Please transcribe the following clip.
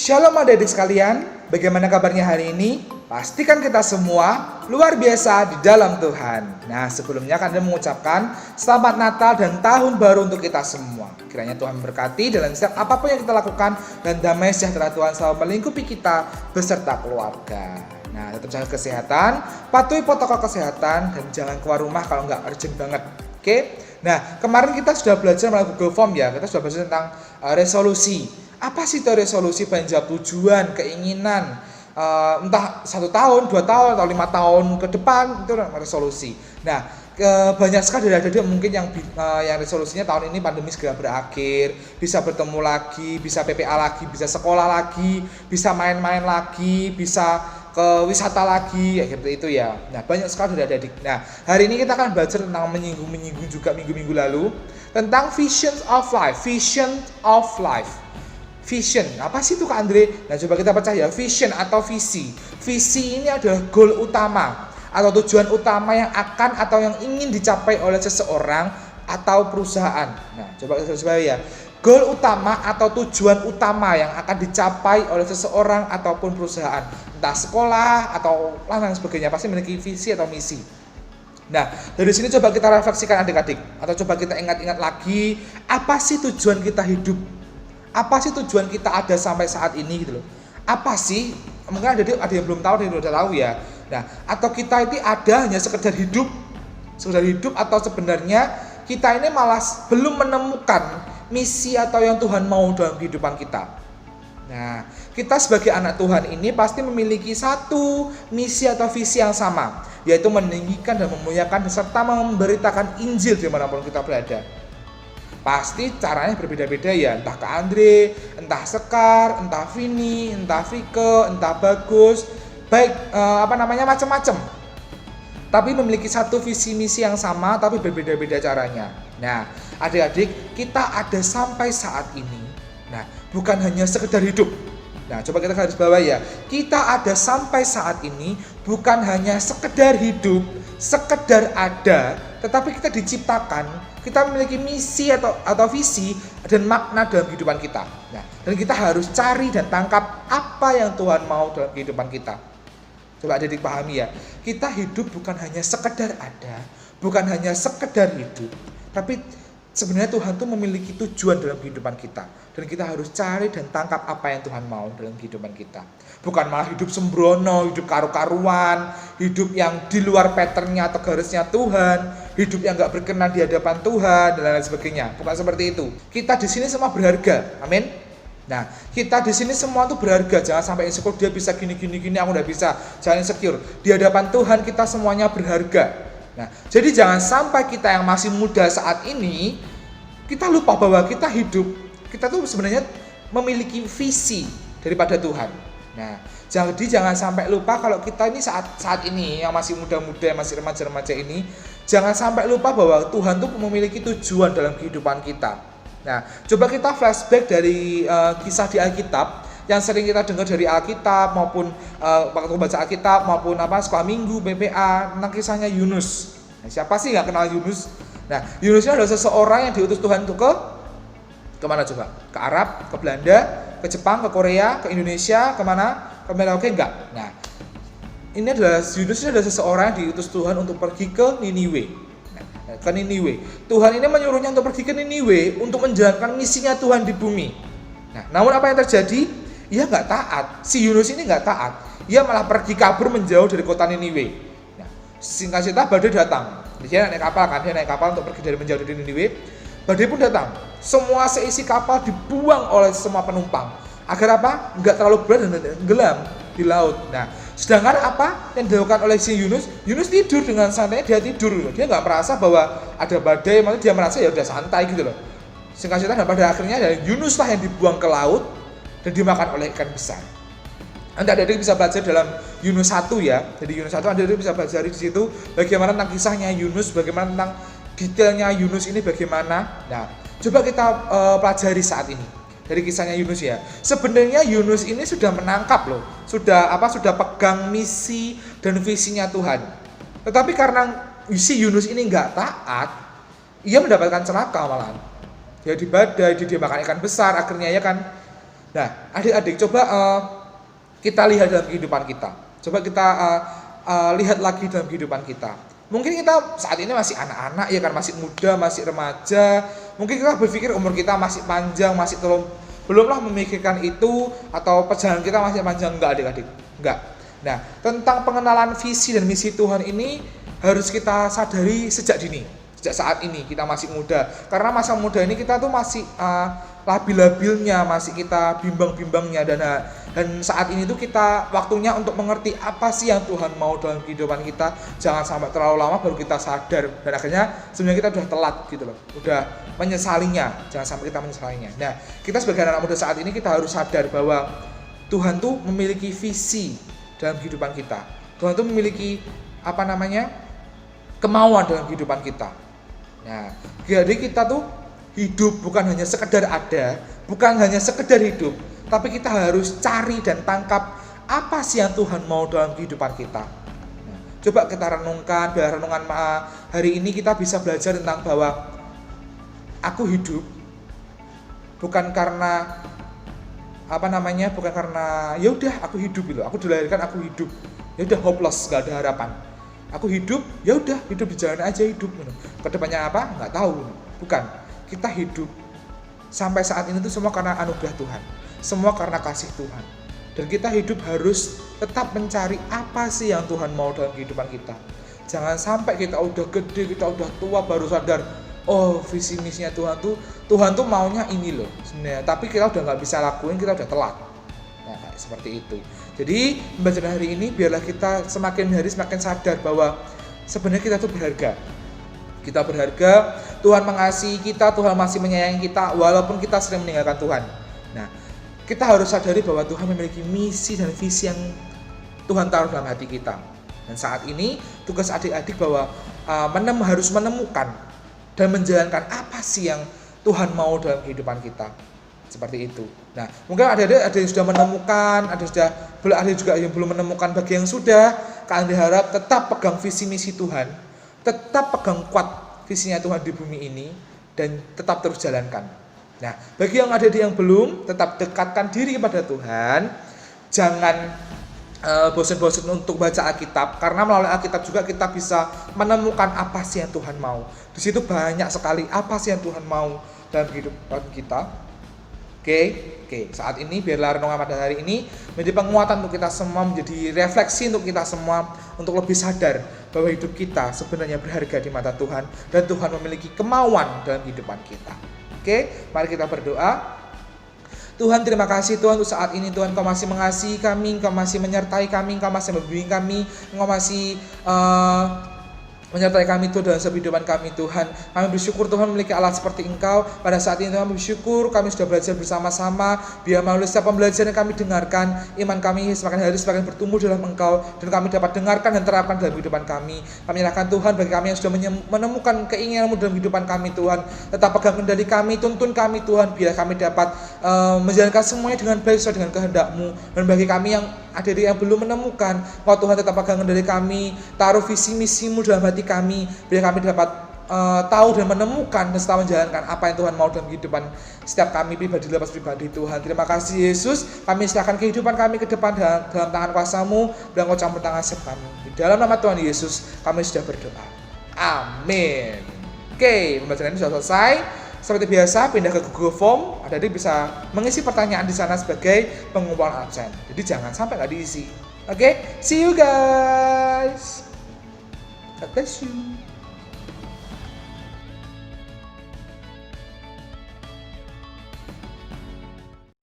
Shalom adik-adik sekalian, bagaimana kabarnya hari ini? Pastikan kita semua luar biasa di dalam Tuhan. Nah, sebelumnya kami mengucapkan selamat Natal dan Tahun Baru untuk kita semua. Kiranya Tuhan memberkati dalam setiap apapun yang kita lakukan dan damai sejahtera Tuhan selalu melingkupi kita beserta keluarga. Nah, tetap jaga kesehatan, patuhi protokol kesehatan, dan jangan keluar rumah kalau nggak urgent banget. Oke? Nah, kemarin kita sudah belajar melalui Google Form ya, kita sudah belajar tentang resolusi. Apa sih itu resolusi? Banyak jawab tujuan, keinginan, entah 1 tahun, 2 tahun, atau 5 tahun ke depan, itu resolusi. Nah, banyak sekali dari adik-adik mungkin yang resolusinya tahun ini pandemi segera berakhir, bisa bertemu lagi, bisa PPA lagi, bisa sekolah lagi, bisa main-main lagi, bisa ke wisata lagi, ya seperti itu ya. Nah, banyak sekali dari adik-adik. Nah, hari ini kita akan belajar tentang menyinggung juga minggu-minggu lalu tentang vision of life. Vision, apa sih itu Kak Andre? Nah, coba kita percaya, vision atau visi. Visi ini adalah goal utama atau tujuan utama yang akan atau yang ingin dicapai oleh seseorang atau perusahaan. Nah, coba kita coba ya. Goal utama atau tujuan utama yang akan dicapai oleh seseorang ataupun perusahaan. Entah sekolah atau lain sebagainya, pasti memiliki visi atau misi. Nah, dari sini coba kita refleksikan adik-adik, atau coba kita ingat-ingat lagi, apa sih tujuan kita hidup? Apa sih tujuan kita ada sampai saat ini gitu loh? Apa sih? Mungkin ada yang belum tahu, ada yang udah tahu ya. Nah, atau kita ini ada hanya sekedar hidup atau sebenarnya kita ini malah belum menemukan misi atau yang Tuhan mau dalam kehidupan kita. Nah, kita sebagai anak Tuhan ini pasti memiliki satu misi atau visi yang sama, yaitu meninggikan dan memuliakan serta memberitakan Injil dimanapun kita berada. Pasti caranya berbeda-beda ya, entah Kak Andre, entah Sekar, entah Vini, entah Vike, entah Bagus, baik macam-macam. Tapi memiliki satu visi misi yang sama, tapi berbeda-beda caranya. Nah, adik-adik, kita ada sampai saat ini. Nah, bukan hanya sekedar hidup. Nah, coba kita garis bawah ya. Kita ada sampai saat ini bukan hanya sekedar hidup, sekedar ada, tetapi kita diciptakan, kita memiliki misi atau visi dan makna dalam kehidupan kita. Nah, dan kita harus cari dan tangkap apa yang Tuhan mau dalam kehidupan kita. Coba adik pahami ya. Kita hidup bukan hanya sekedar ada, bukan hanya sekedar hidup, tapi sebenarnya Tuhan tuh memiliki tujuan dalam kehidupan kita. Dan kita harus cari dan tangkap apa yang Tuhan mau dalam kehidupan kita. Bukan malah hidup sembrono, hidup karu-karuan, hidup yang di luar patternnya atau garisnya Tuhan, hidup yang gak berkenan di hadapan Tuhan, dan lain sebagainya. Bukan seperti itu. Kita di sini semua berharga. Amin. Nah, kita di sini semua tuh berharga. Jangan sampai insecure, dia bisa gini, aku udah bisa. Jangan insecure. Di hadapan Tuhan kita semuanya berharga. Nah, jadi jangan sampai kita yang masih muda saat ini, kita lupa bahwa kita hidup, kita tuh sebenarnya memiliki visi daripada Tuhan. Nah, jadi jangan sampai lupa kalau kita ini saat ini yang masih muda-muda, yang masih remaja-remaja ini, jangan sampai lupa bahwa Tuhan tuh memiliki tujuan dalam kehidupan kita. Nah, coba kita flashback dari kisah di Alkitab yang sering kita dengar dari Alkitab maupun waktu baca Alkitab maupun sekolah minggu, BPA, tentang kisahnya Yunus. Nah, siapa sih nggak kenal Yunus? Nah, Yunus ini adalah seseorang yang diutus Tuhan untuk kemana coba? Ke Arab, ke Belanda, ke Jepang, ke Korea, ke Indonesia, kemana? Ke Merauke enggak? Nah, Yunus ini adalah seseorang yang diutus Tuhan untuk pergi ke Niniwe. Nah, ke Niniwe. Tuhan ini menyuruhnya untuk pergi ke Niniwe untuk menjalankan misinya Tuhan di bumi. Nah, namun apa yang terjadi? Ia nggak taat. Si Yunus ini nggak taat. Ia malah pergi kabur menjauh dari kota Niniwe. Nah, singkat cerita badai datang. Dia naik kapal untuk pergi menjauh dari Niniwe. Badai pun datang. Semua seisi kapal dibuang oleh semua penumpang. Agar apa? Nggak terlalu berat dan tenggelam di laut. Nah, sedangkan apa yang dilakukan oleh si Yunus? Yunus tidur dengan santainya, dia tidur. Dia nggak merasa bahwa ada badai, maksudnya dia merasa ya udah santai gitu loh. Singkat cerita, dan pada akhirnya Yunus lah yang dibuang ke laut dan dimakan oleh ikan besar. Anda adik bisa belajar dalam Yunus 1 ya. Jadi Yunus 1 Anda bisa belajar di situ bagaimana tentang kisahnya Yunus, bagaimana tentang detailnya Yunus ini bagaimana. Nah, coba kita pelajari saat ini dari kisahnya Yunus ya. Sebenarnya Yunus ini sudah menangkap loh, sudah pegang misi dan visinya Tuhan. Tetapi karena si Yunus ini nggak taat, ia mendapatkan celaka malahan. Dia di badai, dia makan ikan besar, akhirnya ya kan Nah, adik-adik coba kita lihat dalam kehidupan kita. Coba kita lihat lagi dalam kehidupan kita. Mungkin kita saat ini masih anak-anak ya kan, masih muda, masih remaja. Mungkin kita berpikir umur kita masih panjang, masih belumlah memikirkan itu, atau perjalanan kita masih panjang. Enggak adik-adik, enggak. Nah, tentang pengenalan visi dan misi Tuhan ini harus kita sadari sejak dini. Sejak saat ini kita masih muda. Karena masa muda ini kita tuh masih labil-labilnya, masih kita bimbang-bimbangnya, dan saat ini tuh kita waktunya untuk mengerti apa sih yang Tuhan mau dalam kehidupan kita. Jangan sampai terlalu lama baru kita sadar, dan akhirnya sebenarnya kita udah telat gitu loh, udah menyesalinya. Jangan sampai kita menyesalinya. Nah, kita sebagai anak muda saat ini kita harus sadar bahwa Tuhan tuh memiliki visi dalam kehidupan kita. Tuhan tuh memiliki kemauan dalam kehidupan kita. Nah, jadi kita tuh hidup bukan hanya sekedar ada, bukan hanya sekedar hidup, tapi kita harus cari dan tangkap apa sih yang Tuhan mau dalam kehidupan kita. Nah, coba kita renungkan, biar renungan hari ini kita bisa belajar tentang bahwa aku hidup bukan karena bukan karena ya udah aku hidup gitu. Aku dilahirkan aku hidup. Ya udah hopeless, enggak ada harapan. Aku hidup, ya udah hidup di jalan aja hidup gitu. Kedepannya apa? Enggak tahu. Bukan. Kita hidup sampai saat ini tuh semua karena anugerah Tuhan, semua karena kasih Tuhan, dan kita hidup harus tetap mencari apa sih yang Tuhan mau dalam kehidupan kita. Jangan sampai kita udah gede, kita udah tua baru sadar, oh visi misinya Tuhan tuh maunya ini loh sebenarnya, tapi kita udah nggak bisa lakuin, kita udah telat. Nah, kayak seperti itu. Jadi pembelajaran hari ini biarlah kita semakin hari semakin sadar bahwa sebenarnya kita tuh berharga. Kita berharga, Tuhan mengasihi kita, Tuhan masih menyayangi kita walaupun kita sering meninggalkan Tuhan. Nah, kita harus sadari bahwa Tuhan memiliki misi dan visi yang Tuhan taruh dalam hati kita. Dan saat ini tugas adik-adik bahwa harus menemukan dan menjalankan apa sih yang Tuhan mau dalam kehidupan kita. Seperti itu. Nah, mungkin ada yang sudah menemukan, ada juga yang belum menemukan. Bagi yang sudah, kalian diharap tetap pegang visi misi Tuhan, tetap pegang kuat visinya Tuhan di bumi ini, dan tetap terus jalankan. Nah, bagi yang ada yang belum, tetap dekatkan diri kepada Tuhan. Jangan bosan-bosan untuk baca Alkitab, karena melalui Alkitab juga kita bisa menemukan apa sih yang Tuhan mau. Di situ banyak sekali apa sih yang Tuhan mau dalam kehidupan kita. Oke, saat ini biarlah renungan pada hari ini menjadi penguatan untuk kita semua, menjadi refleksi untuk kita semua, untuk lebih sadar bahwa hidup kita sebenarnya berharga di mata Tuhan, dan Tuhan memiliki kemauan dalam kehidupan kita. Oke, mari kita berdoa. Tuhan, terima kasih Tuhan untuk saat ini. Tuhan, Engkau masih mengasihi kami, Engkau masih menyertai kami, Engkau masih membimbing kami, Engkau masih menyertai kami Tuhan dalam kehidupan kami Tuhan. Kami bersyukur Tuhan memiliki Allah seperti Engkau. Pada saat ini Tuhan bersyukur kami sudah belajar bersama-sama. Biar melalui setiap pembelajaran yang kami dengarkan, iman kami semakin hari semakin bertumbuh dalam Engkau, dan kami dapat dengarkan dan terapkan dalam kehidupan kami. Kami menyerahkan Tuhan bagi kami yang sudah menemukan keinginan-Mu dalam kehidupan kami Tuhan. Tetap pegang kendali kami, tuntun kami Tuhan, biar kami dapat menjalankan semuanya dengan baik sesuai dengan kehendak-Mu. Dan bagi kami yang ada yang belum menemukan, Engkau Tuhan tetap pegang kendali kami, taruh visi misi-Mu dalam hati kami, biar kami dapat tahu dan menemukan dan setelah menjalankan apa yang Tuhan mau dalam kehidupan setiap kami pribadi lepas pribadi Tuhan. Terima kasih Yesus, kami serahkan kehidupan kami ke depan dalam tangan kuasa-Mu, dan Engkau campur tangan kami. Di dalam nama Tuhan Yesus kami sudah berdoa. Amin. Oke, pembelajaran ini sudah selesai. Seperti biasa, pindah ke Google Form. Adik bisa mengisi pertanyaan di sana sebagai pengumpulan absen. Jadi jangan sampai nggak diisi. Oke, see you guys. God bless you.